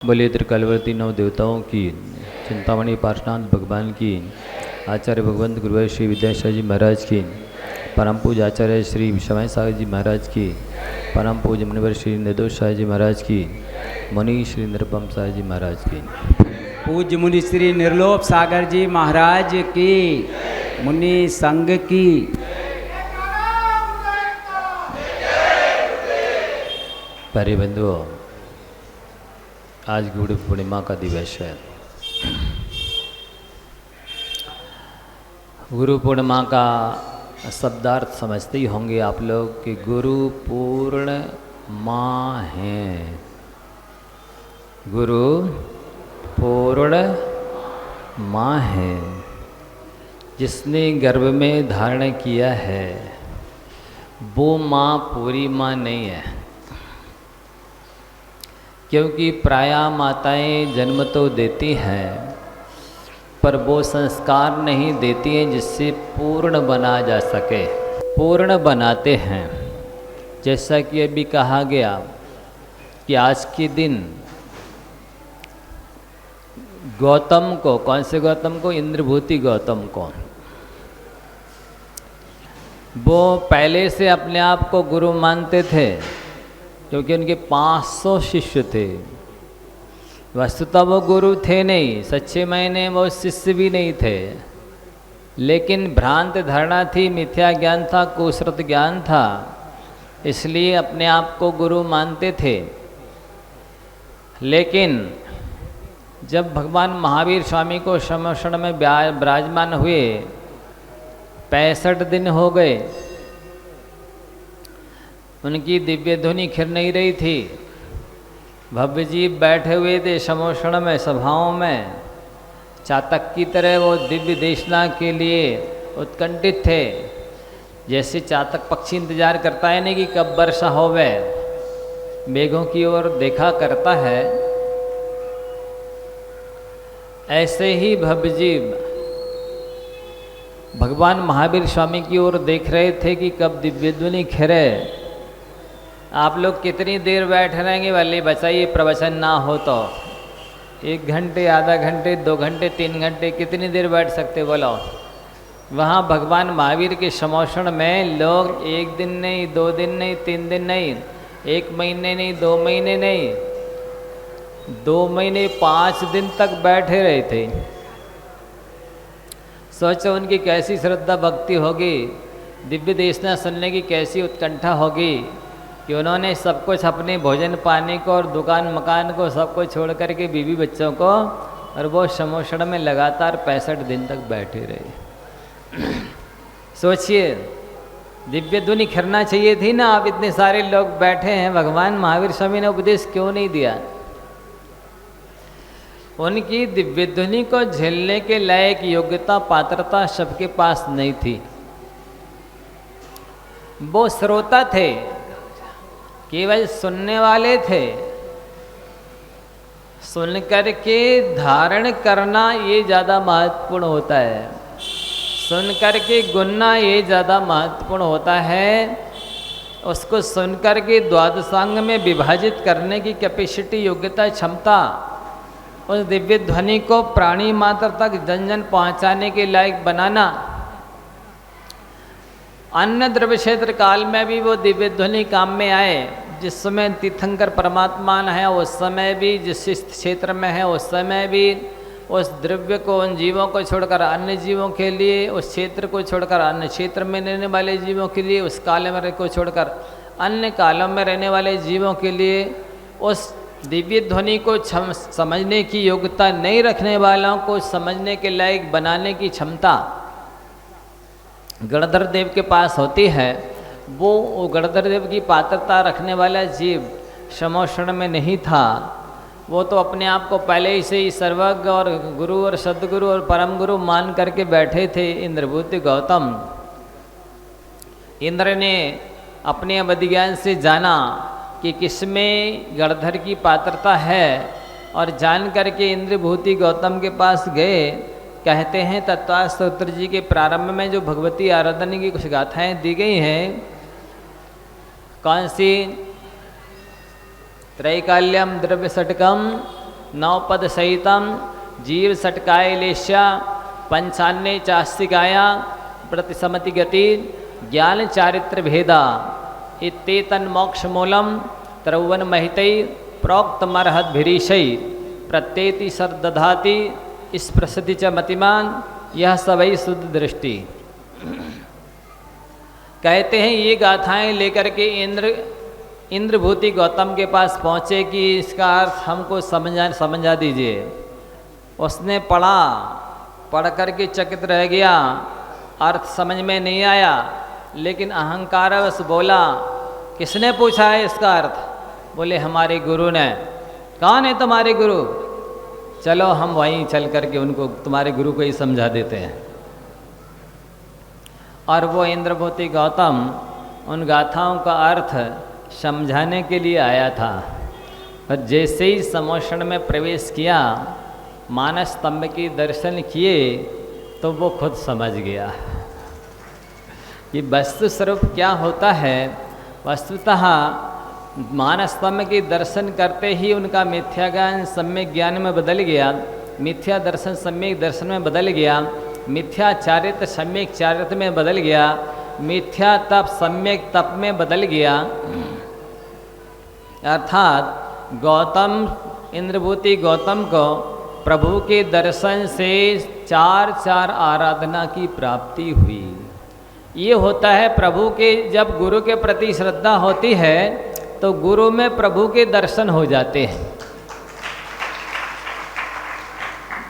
बोलिए त्रिकालवर्ती नव देवताओं की, चिंतामणि पार्श्वनाथ भगवान की, आचार्य भगवंत गुरुवर श्री विद्यासागर जी महाराज की, परम पूज्य आचार्य श्री समय सागर जी महाराज की, परम पूज्य मुनिवर श्री निर्दोष सागर जी महाराज की, मुनि श्री निरुपम सागर जी महाराज की, पूज्य मुनि श्री निर्लोप सागर जी महाराज की, मुनि संघ की। प्यारे बंधुओं, आज गुरु पूर्णिमा का दिवस है। गुरु पूर्णिमा का शब्दार्थ समझते ही होंगे आप लोग कि गुरु पूर्ण माँ हैं। गुरु पूर्ण माँ है, जिसने गर्भ में धारण किया है वो माँ पूरी माँ नहीं है, क्योंकि प्रायः माताएं जन्म तो देती हैं पर वो संस्कार नहीं देती हैं जिससे पूर्ण बना जा सके। पूर्ण बनाते हैं, जैसा कि अभी कहा गया कि आज के दिन गौतम को, कौन से गौतम को? इंद्रभूति गौतम को, वो पहले से अपने आप को गुरु मानते थे क्योंकि उनके 500 शिष्य थे। वस्तुतः वो गुरु थे नहीं, सच्चे मायने वो शिष्य भी नहीं थे, लेकिन भ्रांत धारणा थी, मिथ्या ज्ञान था, कुश्रुत ज्ञान था, इसलिए अपने आप को गुरु मानते थे। लेकिन जब भगवान महावीर स्वामी को श्मशान में विराजमान हुए, 65 दिन हो गए, उनकी दिव्य ध्वनि खिर नहीं रही थी। भव्य जी बैठे हुए थे श्मशान में, सभाओं में, चातक की तरह वो दिव्य देशना के लिए उत्कंठित थे। जैसे चातक पक्षी इंतजार करता है नहीं कि कब वर्षा होवे, मेघों की ओर देखा करता है, ऐसे ही भव्य जी भगवान महावीर स्वामी की ओर देख रहे थे कि कब दिव्य ध्वनि खिरे। आप लोग कितनी देर बैठ रहेंगे? वाले बचाइए, प्रवचन ना हो तो 1 घंटे, आधा घंटे, 2 घंटे, 3 घंटे, कितनी देर बैठ सकते बोलो? वहाँ भगवान महावीर के श्मशान में लोग 1 दिन नहीं, 2 दिन नहीं, 3 दिन नहीं, 1 महीने नहीं, 2 महीने नहीं, 2 महीने 5 दिन तक बैठे रहे थे। सोचो उनकी कैसी श्रद्धा भक्ति होगी, दिव्य देशना सुनने की कैसी उत्कंठा होगी कि उन्होंने सब कुछ, अपने भोजन पानी को और दुकान मकान को सब कुछ छोड़ करके बीवी बच्चों को, और वो श्मशान में लगातार 65 दिन तक बैठे रहे। सोचिए, दिव्य ध्वनि खिरना चाहिए थी ना। आप इतने सारे लोग बैठे हैं, भगवान महावीर स्वामी ने उपदेश क्यों नहीं दिया? उनकी दिव्य ध्वनि को झेलने के लायक योग्यता, पात्रता सबके पास नहीं थी। वो श्रोता थे, केवल सुनने वाले थे। सुन करके धारण करना ये ज़्यादा महत्वपूर्ण होता है, सुन करके गुनना ये ज़्यादा महत्वपूर्ण होता है। उसको सुन करके द्वादशांग में विभाजित करने की कैपेसिटी, योग्यता, क्षमता, उस दिव्य ध्वनि को प्राणी मात्र तक जन जन पहुँचाने के लायक बनाना। अन्य द्रव्य क्षेत्र काल में भी वो दिव्य ध्वनि काम में आए। जिस समय तीर्थंकर परमात्मा है उस समय भी, जिस क्षेत्र में है उस समय भी, उस द्रव्य को, उन जीवों को छोड़कर अन्य जीवों के लिए, उस क्षेत्र को छोड़कर अन्य क्षेत्र में रहने वाले जीवों के लिए, उस काल में को छोड़कर अन्य कालों में रहने वाले जीवों के लिए, उस दिव्य ध्वनि को समझने की योग्यता नहीं रखने वालों को समझने के लायक बनाने की क्षमता गणधर देव के पास होती है। वो गणधर देव की पात्रता रखने वाला जीव श्मशान में नहीं था। वो तो अपने आप को पहले ही से ही सर्वज्ञ और गुरु और सद्गुरु और परम गुरु मान करके बैठे थे। इंद्रभूति गौतम, इंद्र ने अपने अवधिज्ञान से जाना कि किसमें गणधर की पात्रता है, और जान करके इंद्रभूति गौतम के पास गए। कहते हैं तत्वास्तोत्र जी के प्रारंभ में जो भगवती आराधना की कुछ गाथाएं दी गई हैं, कौन सी? त्रैकाल्यम द्रव्य षटकम नवपद सहितम जीव सटकाय लेश्या पंचान्य चास्तिकाया प्रतिसमति गति ज्ञान चारित्र भेदा इत्तेतन मोक्ष मूलम त्रौवन महितै प्रोक्त मरहद भिरीशै प्रत्येति सरदधाति इस प्रसिद्धि च मतिमान यह सबई शुद्ध दृष्टि। कहते हैं ये गाथाएं लेकर के इंद्रभूति गौतम के पास पहुँचे कि इसका अर्थ हमको समझा दीजिए। उसने पढ़ कर के चकित रह गया, अर्थ समझ में नहीं आया, लेकिन अहंकारवश बोला, किसने पूछा है इसका अर्थ? बोले हमारे गुरु ने। कौन है तुम्हारे गुरु? चलो हम वहीं चल करके उनको तुम्हारे गुरु को ही समझा देते हैं। और वो इंद्रभूति गौतम उन गाथाओं का अर्थ समझाने के लिए आया था। और जैसे ही समोषण में प्रवेश किया, मानस स्तंभ के दर्शन किए, तो वो खुद समझ गया कि वस्तु स्वरूप क्या होता है। वस्तुतः मानस स्तंभ के दर्शन करते ही उनका मिथ्या ज्ञान सम्यक ज्ञान में बदल गया, मिथ्या दर्शन सम्यक दर्शन में बदल गया, मिथ्या चारित्र सम्यक चारित्र में बदल गया, मिथ्या तप सम्यक तप में बदल गया। अर्थात गौतम इंद्रभूति गौतम को प्रभु के दर्शन से चार चार आराधना की प्राप्ति हुई। ये होता है प्रभु के, जब गुरु के प्रति श्रद्धा होती है तो गुरु में प्रभु के दर्शन हो जाते हैं।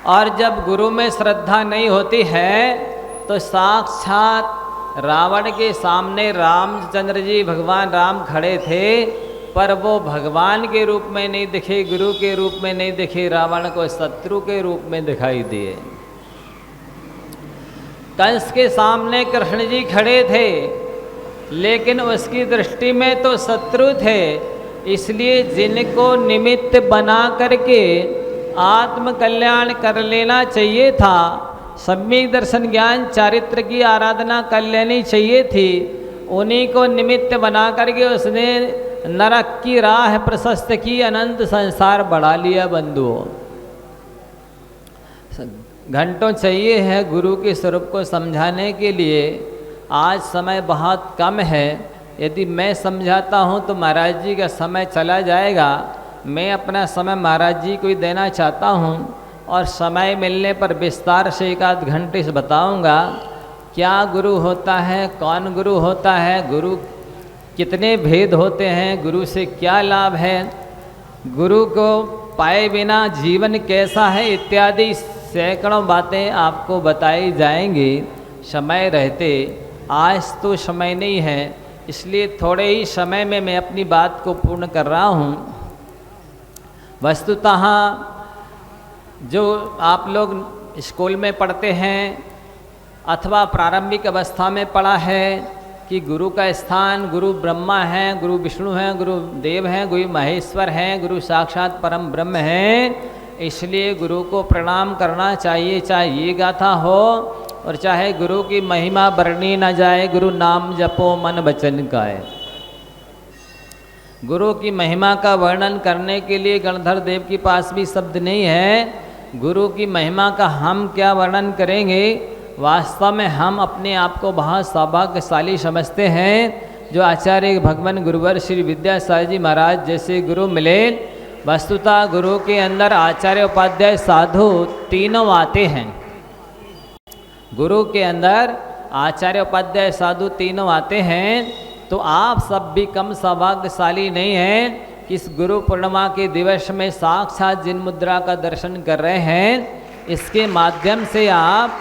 और जब गुरु में श्रद्धा नहीं होती है तो साक्षात रावण के सामने रामचंद्र जी भगवान राम खड़े थे, पर वो भगवान के रूप में नहीं दिखे, गुरु के रूप में नहीं दिखे, रावण को शत्रु के रूप में दिखाई दिए। कंस के सामने कृष्ण जी खड़े थे, लेकिन उसकी दृष्टि में तो शत्रु थे। इसलिए जिनको निमित्त बना करके आत्म कल्याण कर लेना चाहिए था, सम्यक दर्शन ज्ञान चारित्र की आराधना कर लेनी चाहिए थी, उन्हीं को निमित्त बना करके उसने नरक की राह प्रशस्त की, अनंत संसार बढ़ा लिया। बंधुओं, घंटों चाहिए है गुरु के स्वरूप को समझाने के लिए। आज समय बहुत कम है, यदि मैं समझाता हूँ तो महाराज जी का समय चला जाएगा। मैं अपना समय महाराज जी को ही देना चाहता हूँ, और समय मिलने पर विस्तार से एक आध घंटे से बताऊँगा क्या गुरु होता है, कौन गुरु होता है, गुरु कितने भेद होते हैं, गुरु से क्या लाभ है, गुरु को पाए बिना जीवन कैसा है, इत्यादि सैकड़ों बातें आपको बताई जाएंगी समय रहते। आज तो समय नहीं है, इसलिए थोड़े ही समय में मैं अपनी बात को पूर्ण कर रहा हूँ। वस्तुतः जो आप लोग स्कूल में पढ़ते हैं अथवा प्रारंभिक अवस्था में पढ़ा है कि गुरु का स्थान गुरु ब्रह्मा है, गुरु विष्णु हैं, गुरु देव हैं, गुरु महेश्वर हैं, गुरु साक्षात परम ब्रह्म हैं, इसलिए गुरु को प्रणाम करना चाहिए, चाहे ये गाथा हो और चाहे गुरु की महिमा वर्णी न जाए, गुरु नाम जपो मन वचन गाए। गुरु की महिमा का वर्णन करने के लिए गणधर देव के पास भी शब्द नहीं है। गुरु की महिमा का हम क्या वर्णन करेंगे। वास्तव में हम अपने आप को बहुत सौभाग्यशाली समझते हैं जो आचार्य भगवान गुरुवर श्री विद्यासागर जी महाराज जैसे गुरु मिले। वस्तुतः गुरु के अंदर आचार्य उपाध्याय साधु तीनों आते हैं। गुरु के अंदर आचार्य उपाध्याय साधु तीनों आते हैं। तो आप सब भी कम सौभाग्यशाली नहीं हैं कि इस गुरु पूर्णिमा के दिवस में साक्षात जिन मुद्रा का दर्शन कर रहे हैं, इसके माध्यम से आप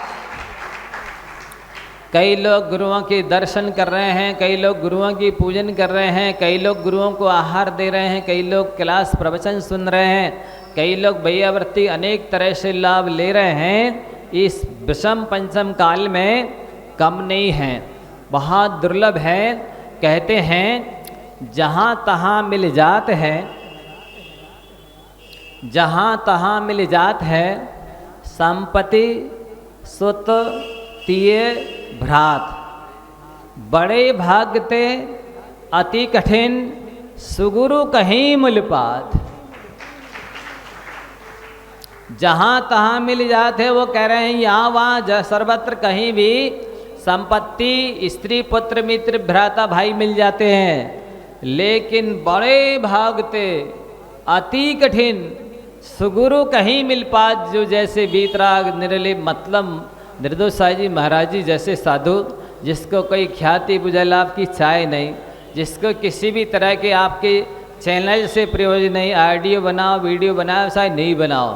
कई लोग गुरुओं के दर्शन कर रहे हैं, कई लोग गुरुओं की पूजन कर रहे हैं, कई लोग गुरुओं को आहार दे रहे हैं, कई लोग क्लास प्रवचन सुन रहे हैं, कई लोग भैयावर्ती अनेक तरह से लाभ ले रहे हैं। इस विषम पंचम काल में कम नहीं है, बहुत दुर्लभ है। कहते हैं जहाँ तहाँ मिल जात है, जहाँ तहाँ मिल जात है, संपत्ति सुत तिय भ्रात, बड़े भागते अति कठिन सुगुरु कहीं मूलपात। जहाँ तहाँ मिल जाते, वो कह रहे हैं यहाँ वहाँ सर्वत्र कहीं भी संपत्ति, स्त्री, पुत्र, मित्र, भ्राता, भाई मिल जाते हैं, लेकिन बड़े भागते अति कठिन सुगुरु कहीं मिल पात, जो जैसे बीतराग निर्लिप, मतलब निर्दोष साई जी महाराज जी जैसे साधु, जिसको कोई ख्याति बुझलाभ की चाय नहीं, जिसको किसी भी तरह के आपके चैनल से प्रयोजन नहीं, ऑडियो बनाओ, वीडियो बनाओ, शायद नहीं बनाओ,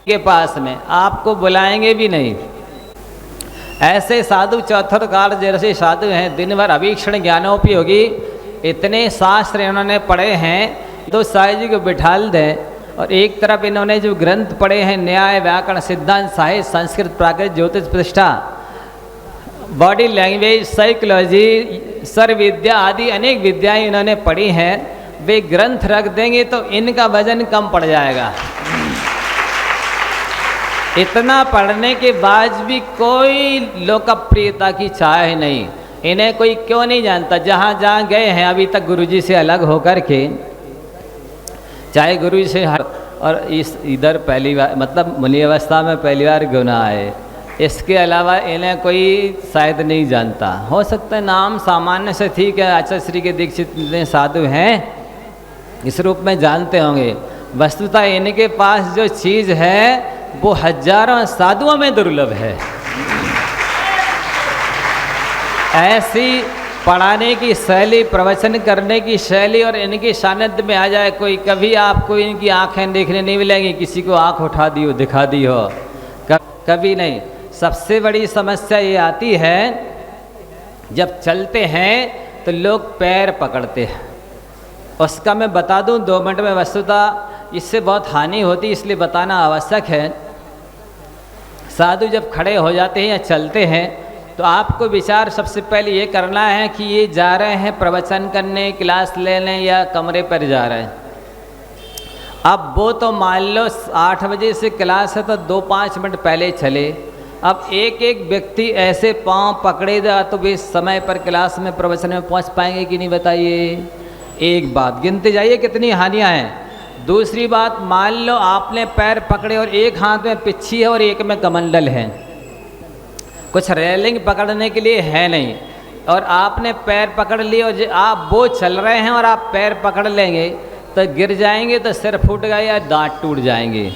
के पास में आपको बुलाएंगे भी नहीं। ऐसे साधु चौथरकार जैसे साधु हैं, दिन भर अभीक्षण ज्ञानोपयोगी इतने शास्त्र इन्होंने पढ़े हैं, तो साई जी को बिठाल दें और एक तरफ इन्होंने जो ग्रंथ पढ़े हैं, न्याय, व्याकरण, सिद्धांत, साहित्य, संस्कृत, प्राकृत, ज्योतिष, प्रतिष्ठा, बॉडी लैंग्वेज, साइकोलॉजी, सर्व विद्या आदि अनेक विद्याएं इन्होंने पढ़ी हैं, वे ग्रंथ रख देंगे तो इनका वजन कम पड़ जाएगा। इतना पढ़ने के बाद भी कोई लोकप्रियता की चाह नहीं, इन्हें कोई क्यों नहीं जानता। जहाँ जहाँ गए हैं अभी तक गुरुजी से अलग होकर के, चाहे गुरुजी से और इस इधर पहली बार, मतलब मुनि अवस्था में पहली बार गुना आए, इसके अलावा इन्हें कोई शायद नहीं जानता। हो सकता है नाम सामान्य से ठीक है, आचार्य श्री के दीक्षित इतने साधु हैं इस रूप में जानते होंगे, वस्तुतः इनके पास जो चीज़ है वो हजारों साधुओं में दुर्लभ है। ऐसी पढ़ाने की शैली, प्रवचन करने की शैली, और इनके सानिध्य में आ जाए कोई, कभी आपको इनकी आंखें देखने नहीं मिलेंगी, किसी को आंख उठा दी हो, दिखा दी हो, कभी नहीं। सबसे बड़ी समस्या ये आती है जब चलते हैं तो लोग पैर पकड़ते हैं। उसका मैं बता दूं 2 मिनट में, वस्तुतः इससे बहुत हानि होती, इसलिए बताना आवश्यक है। साधु जब खड़े हो जाते हैं या चलते हैं तो आपको विचार सबसे पहले ये करना है कि ये जा रहे हैं प्रवचन करने, क्लास लेने, या कमरे पर जा रहे हैं। अब वो तो मान लो 8 बजे से क्लास है तो 2-5 मिनट पहले चले। अब एक एक व्यक्ति ऐसे पांव पकड़ेगा तो वे समय पर क्लास में, प्रवचन में पहुंच पाएंगे कि नहीं, बताइए। एक बात गिनते जाइए कितनी हानियां हैं। दूसरी बात, मान लो आपने पैर पकड़े और एक हाथ में पिच्छी है और एक में कमंडल है, कुछ रेलिंग पकड़ने के लिए है नहीं, और आपने पैर पकड़ लिए और आप वो चल रहे हैं और आप पैर पकड़ लेंगे तो गिर जाएंगे, तो सिर फूट गए या दांत टूट जाएंगे।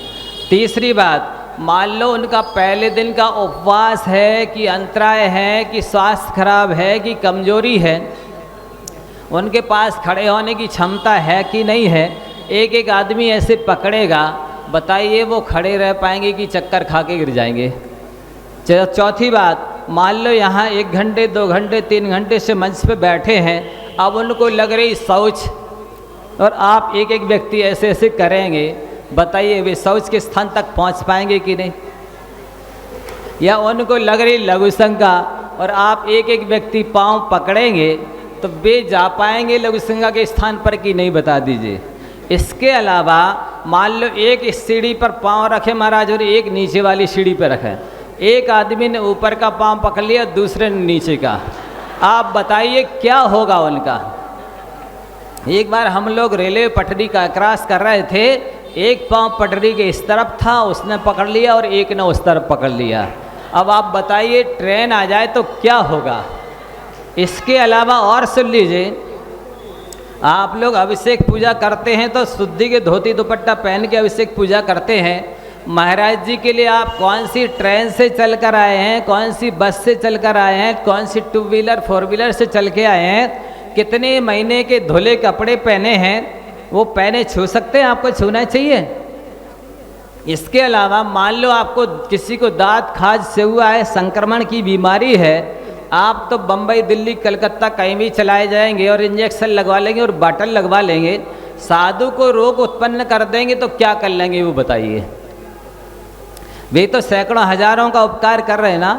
तीसरी बात, मान लो उनका पहले दिन का उपवास है कि अंतराय है कि स्वास्थ्य खराब है कि कमजोरी है, उनके पास खड़े होने की क्षमता है कि नहीं है। एक एक आदमी ऐसे पकड़ेगा, बताइए वो खड़े रह पाएंगे कि चक्कर खा के गिर जाएंगे। चौथी बात, मान लो यहाँ 1 घंटे 2 घंटे 3 घंटे से मंच पे बैठे हैं, अब उनको लग रही शौच, और आप एक एक व्यक्ति ऐसे ऐसे करेंगे, बताइए वे शौच के स्थान तक पहुँच पाएंगे कि नहीं। या उनको लग रही लघु शंका और आप एक एक व्यक्ति पाँव पकड़ेंगे तो वे जा पाएंगे लघु शंका के स्थान पर कि नहीं, बता दीजिए। इसके अलावा मान लो एक इस सीढ़ी पर पाँव रखे महाराज और एक नीचे वाली सीढ़ी पर रखे, एक आदमी ने ऊपर का पाँव पकड़ लिया, दूसरे ने नीचे का, आप बताइए क्या होगा उनका। एक बार हम लोग रेलवे पटरी का क्रॉस कर रहे थे, एक पाँव पटरी के इस तरफ था, उसने पकड़ लिया और एक ने उस तरफ पकड़ लिया। अब आप बताइए ट्रेन आ जाए तो क्या होगा। इसके अलावा और सुन लीजिए, आप लोग अभिषेक पूजा करते हैं तो शुद्धि के धोती दुपट्टा पहन के अभिषेक पूजा करते हैं। महाराज जी के लिए आप कौन सी ट्रेन से चल कर आए हैं, कौन सी बस से चल कर आए हैं, कौन सी 2 व्हीलर 4 व्हीलर से चल के आए हैं, कितने महीने के धुले कपड़े पहने हैं, वो पहने छू सकते हैं, आपको छूना चाहिए। इसके अलावा मान लो आपको किसी को दांत खाज से हुआ है, संक्रमण की बीमारी है, आप तो बम्बई, दिल्ली, कलकत्ता कहीं भी चलाए जाएंगे और इंजेक्शन लगवा लेंगे और बाटल लगवा लेंगे, साधु को रोग उत्पन्न कर देंगे तो क्या कर लेंगे वो बताइए। वे तो सैकड़ों हजारों का उपकार कर रहे हैं ना।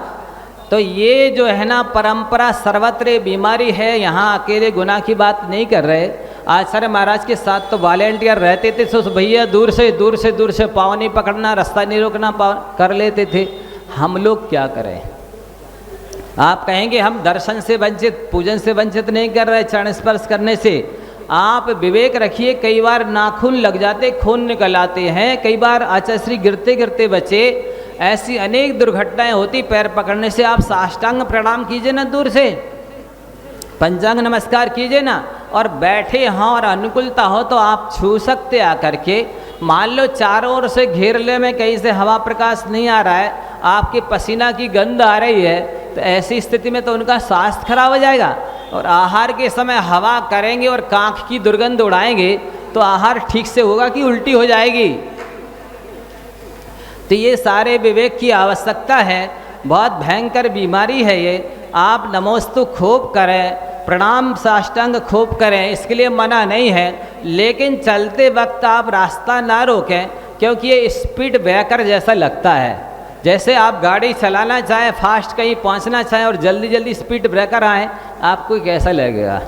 तो ये जो है ना परंपरा सर्वत्र बीमारी है, यहाँ अकेले गुनाह की बात नहीं कर रहे। आचार्य महाराज के साथ तो वॉलेंटियर रहते थे, तो भैया दूर से पाँव नहीं पकड़ना, रास्ता नहीं रोकना, कर लेते थे। हम लोग क्या करें। आप कहेंगे हम दर्शन से वंचित, पूजन से वंचित नहीं कर रहे, चरण स्पर्श करने से। आप विवेक रखिए, कई बार नाखून लग जाते, खून निकल आते हैं, कई बार आचार्य गिरते गिरते बचे, ऐसी अनेक दुर्घटनाएं होती। पैर पकड़ने से आप साष्टांग प्रणाम कीजिए ना, दूर से पंचांग नमस्कार कीजिए ना, और बैठे हों और अनुकूलता हो तो आप छू सकते आकर के। मान लो चारों ओर से घेरले में कहीं से हवा प्रकाश नहीं आ रहा है, आपके पसीना की गंध आ रही है, तो ऐसी स्थिति में तो उनका स्वास्थ्य खराब हो जाएगा। और आहार के समय हवा करेंगे और कांख की दुर्गंध उड़ाएंगे तो आहार ठीक से होगा कि उल्टी हो जाएगी। तो ये सारे विवेक की आवश्यकता है, बहुत भयंकर बीमारी है ये। आप नमोस्तु खूब करें, प्रणाम साष्टांग खूब करें, इसके लिए मना नहीं है, लेकिन चलते वक्त आप रास्ता ना रोकें, क्योंकि ये स्पीड ब्रेकर जैसा लगता है। जैसे आप गाड़ी चलाना चाहें, फास्ट कहीं पहुंचना चाहें और जल्दी जल्दी स्पीड ब्रेकर आए, आपको कैसा लगेगा।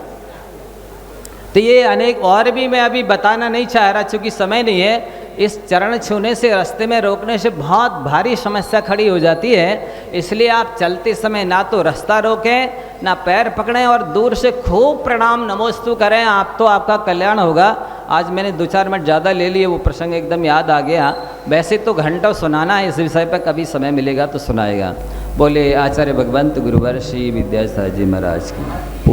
तो ये अनेक और भी मैं अभी बताना नहीं चाह रहा, चूँकि समय नहीं है। इस चरण छूने से, रास्ते में रोकने से बहुत भारी समस्या खड़ी हो जाती है। इसलिए आप चलते समय ना तो रास्ता रोकें, ना पैर पकड़ें, और दूर से खूब प्रणाम नमोस्तु करें, आप तो आपका कल्याण होगा। आज मैंने 2-4 मिनट ज़्यादा ले लिए, वो प्रसंग एकदम याद आ गया। वैसे तो घंटों सुनाना है इस विषय पर, कभी समय मिलेगा तो सुनाएगा। बोले आचार्य भगवंत गुरुवर श्री विद्यासागर जी महाराज की।